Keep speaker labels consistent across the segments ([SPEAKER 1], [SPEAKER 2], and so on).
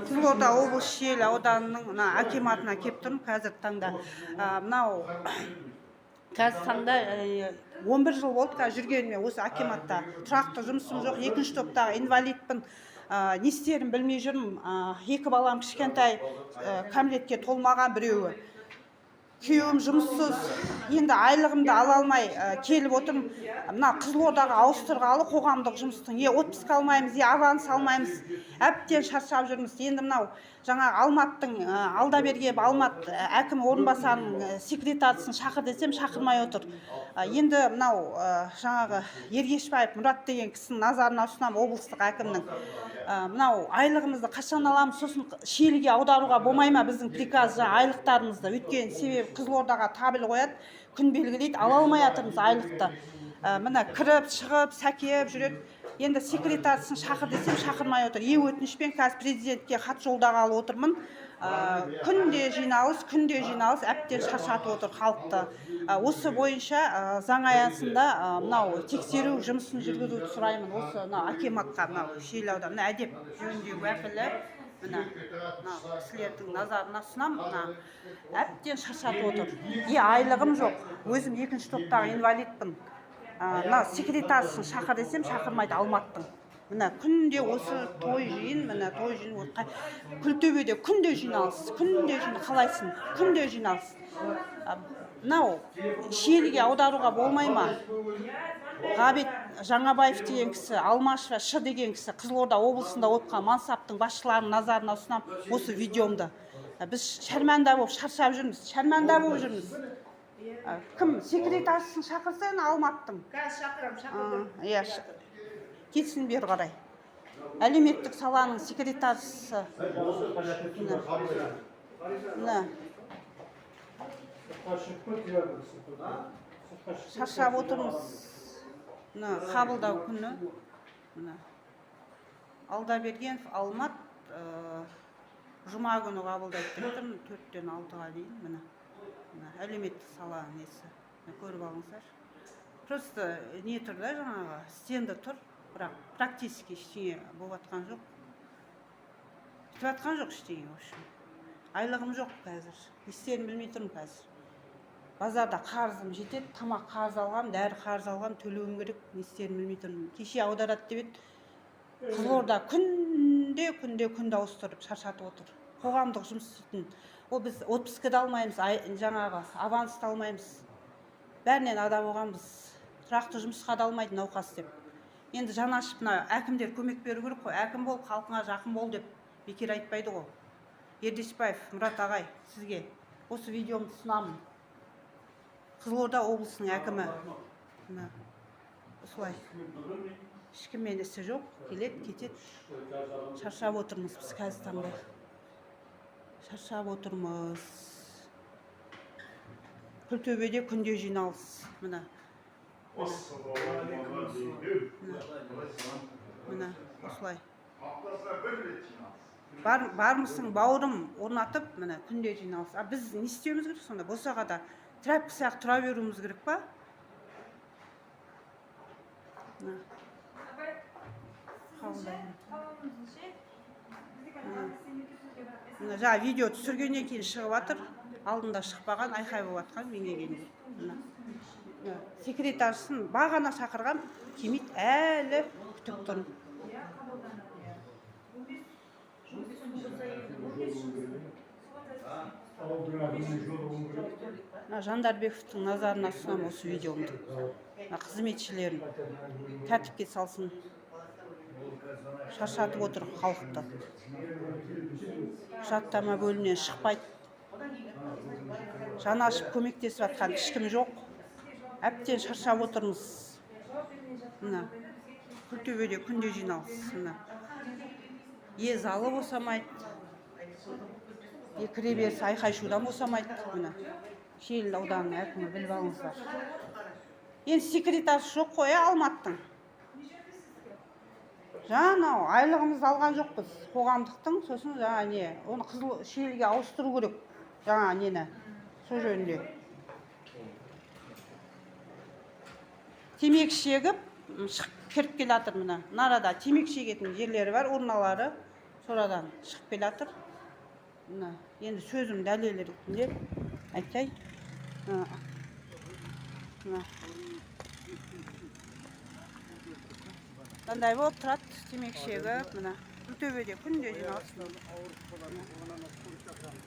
[SPEAKER 1] Қызылорда облыс Шиелі ауданының акиматына келіп тұрмын қазір таңда. Мынау қазір таңда 11 жыл болды қазір жүргеніме осы акиматта. Тұрақты жұмысым жоқ, екінші топтағы инвалидпін. Не істерін білмей жүрмін. Екі балам кішкентай, кәмелетке толмаған, біреуі күйеуім жұмыссыз, енді айлығымды ала алмай келіп отырмын. Мына Қызылордаға ауыстырғалы қоғамдық жұмыстың отпуск алмаймыз, аванс алмаймыз, әбден шаршап жүрміз. Енді мынау жаңағы Алматтың Алдаберген Алмат әкім орынбасарының секретарысын шақыр десем шақырмай отыр. Енді мынау жаңағы Ергешбаев Мұрат деген кісінің назарына ұсынамын, облыстық әкімнің. Мынау айлығымызды қашан аламыз, сосын Шиеліге аударуға болмай ма біздің приказ айлықтарымызды? Өйткені себебі Қызылордаға табель қояды, күн белгілейді, ала алмай жатырмыз айлықты. Мына кіріп, шығып, сәкеп жүреді. Енді секретарысын шақыр десем шақырмай отыр. Өтінішпен қазір президентке хат жолдағалы отырмын. Күнде жиналыс, әбден шаршатып отыр халықты. Осы бойынша заң аясында мынау тексеру жұмысын жүргізуді сұраймын. Осы акиматқа, мынау Шиелі ауданы әдеп жөніндегі уәкілі, мына кісілердің назарына ұсынамын. Әбден шаршатып отыр. Айлығым жоқ. Өзім екінші топтағы инвалидпін. Секретарысын шақыр десем шақырмайды Алматтың. Мына күнде осы той жиын, Күлтөбеде күнде жиналыс, қалайсың, күнде жиналыс. Мынау Шиеліге аударуға болмай ма? Ғабит Жаңабаев деген кісі, Алмашева Ш деген кісі, Қызылорда облысында отқан мансаптың басшыларының назарына ұсынам осы видеомды. Біз шарманда болып шаршап жүрміз. Кім секретарысын шақырса, Алматтың.
[SPEAKER 2] Шақырам.
[SPEAKER 1] Кетсін бер қарай. Әлеуметтік саланың секретарысы. Шаршап отырмыз. Қабылдау күні. Алдабергенов Алмат жұма күні қабылдайды деп тұрмын, 4-тен 6-ға дейін. Әлеуметтік сала несі. Көріп алыңыздар. Просто не тұр да жаңағы, стенді тұр. Бірақ практически ештеңе болып атқан жоқ. Бітіп атқан жоқ ештеңе. Айлығым жоқ қазір. Естерін білмей тұрмын қазір. Базарда қарызым жетеді, тамақ қарыз алғам, дәрі қарыз алғам, төлеуім керек. Естерін білмей тұрмын. Кеше аударады деп еді. Қызылорда күнде ауыстырып шаршатып отыр. Қоғамдық жұмыс істейтін. Біз отпускы да алмаймыз, жаңағы аванс да алмаймыз. Бәрінен ада болғанбыз. Тұрақты жұмысқа да алмайды науқас деп. Енді жанашып әкімдер көмек беру керек қой. Әкім бол, халқыңа жақын бол деп бекер айтпайды ғой. Ергешбаев Мұрат ағай, сізге осы видеомды ұсынамын. Қызылорда облысының әкімі. Осылай. Ешкіммен ісі жоқ, келеді, кетеді. Шаршап отырмыз біз қазір таңда. Шаршап отырмыз. Күлтөбеде күнде жиналыс. Мына осылай. Бармысың бауырым орнатып, күнде жиналыс. Біз не істеуіміз керек сонда? Босағада трәпкі сияқты тұра беруіміз керек па? Жаңа видео түсіргеннен кейін шығып атыр. Алдында шықпаған, айқай болып атқан бейнегенде. Секретарысын бағана шақырған, келмейді, әлі күтіп тұрмын. Жандарбековтың назарына ұсынамын осы видеомды. Қызметшілерін тәртіпке салсын. Шаршатып отыр халықты. Жаттама бөлімнен шықпайды. Жанашып көмектесіп атқан ешкім жоқ. Әбден шаршап отырмыз. Күлтөбеде күнде жиналыс. Залы босамайды. Кіреберіс айқай-шудан босамайды. Шиелі ауданының әкімі, біліп алыңыздар. Енді секретарысы жоқ қой, Алматтың. Жаңа айлығымызды алған жоқпыз қоғамдықтың, сосын жаңа не, оны Шиеліге ауыстыру керек. Жаңа нені, со жөнінде. Темекі шегіп, шығып кіріп келатыр мына. Нарада темекі шегетін жерлері бар, урналары. Sonradan шығып келе жатыр. Мына енді сөзім дәлел ретінде айтайын. Мына мындай болып тұрады темекі шегіп, мына Күлтөбеде күнде жиналсын.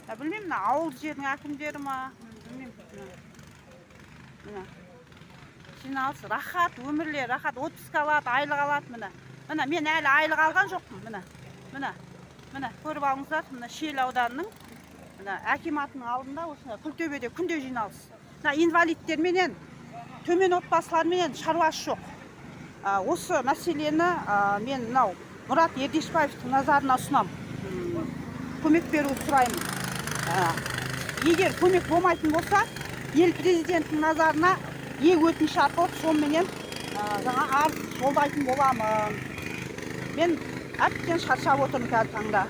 [SPEAKER 1] Білмеймін, мына ауыл жердің әкімдері ма, білмеймін. Мына жиналыс, рахат, өмірлер, рахат, отпуск алады, айлық алады, мына. Мына мен әлі айлық алған жоқпын, мына. Мына көріп алыңыздар, мына Шел ауданының, мына акиматының алдында осында Күлтөбеде күнде жиналыс. Мына инвалидтерменен, төмен отбасыларменен шаруасы жоқ. Осы мәселені мен мынау Мұрат Ердешбаевтың назарына ұсынам. Көмек беруді сұраймын. Егер көмек болмайтын болса, ел президенттің назарына өтініш арқылы сонымен жаңа арыз жолдайтын боламын. Мен әбден шаршап отырмын қазір таңда.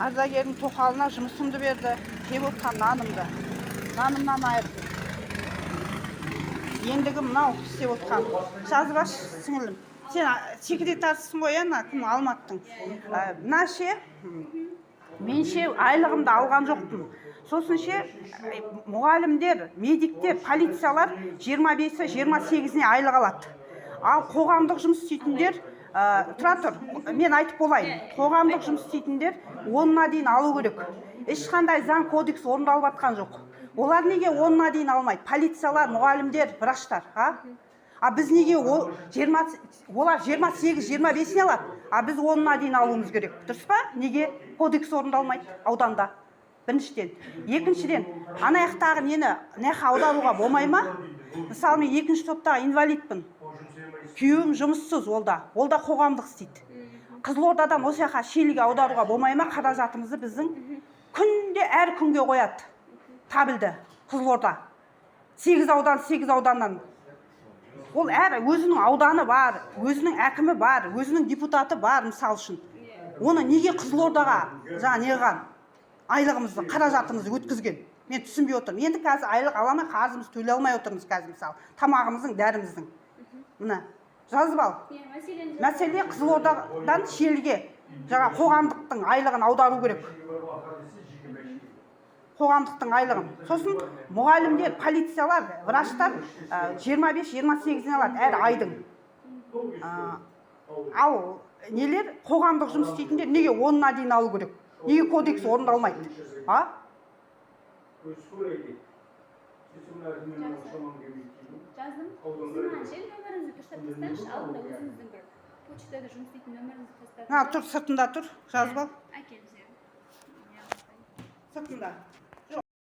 [SPEAKER 1] Ардагердің тоқалына жұмысымды берді, жеп отқан нанымды. Нанымнан айырды. Ендігі мынау істеп отқан. Жазбаш сіңілім. Сен секретарсың ғой, кім Алматтың. Мына ше, мен ше айлығымды алған жоқпын. Сосын ше, мұғалімдер, медиктер, полициялар 25-28-не айлық алады. Ал қоғамдық жұмыс істейтіндер, тұра тұр, мен айтып болайын. Қоғамдық жұмыс істейтіндер 10-на дейін алу керек. Ешқандай заң кодекс орындалып жатқан жоқ. Олар неге 10-на дейін алмайды? Полициялар, мұғалімдер, врачтар, біз неге олар 28-25-не алады, біз 10-на дейін алуымыз керек. Дұрыс па? Неге кодекс орындалмайды ауданда? Біріншіден. Екіншіден, ана яқтағы нені аударуға болмай ма? Мысалы, мен екінші топтағы инвалидпін. Күйеуім жұмыссыз олда қоғамдық істейді. Қызылордадан осы жаққа Шеліге аударуға болмай ма? Қаражатымызды біздің күнде әр күнге қояды. Табілді Қызылорда. 8 ауданнан. Ол әр өзінің ауданы бар, өзінің әкімі бар, өзінің депутаты бар, мысал үшін. Оны неге Қызылордаға неған айлығымызды, қаражатымызды өткізген? Мен түсінбей отырмын. Енді қазір айлық аламай, қарызымызды төлей алмай отырмыз қазір, мысалы. Тамағымыздың, дәріміздің. Мына жазып ал. Мәселе Қызылордадан Шеліге жаңа қоғамдықтың айлығын аудару керек. Қоғамдықтың айлығын. Сосын мұғалімдер, полициялар, врачтар 25-28-ден алады әр айдың. Ал нелер қоғамдық жұмыс істейтіндер неге 10-на дейін алу керек? Неге кодекс орындалмайды?
[SPEAKER 2] Жаздым. Сен нөміріңізді дұрыстап тастаңызшы, алдында өзіңіздің бір почтада жұмыс істейтін нөміріңізді тастаңыз.
[SPEAKER 1] Тұр, сыртында тұр, жазып ал.
[SPEAKER 2] Әкеліңіздер.
[SPEAKER 1] Сыртында.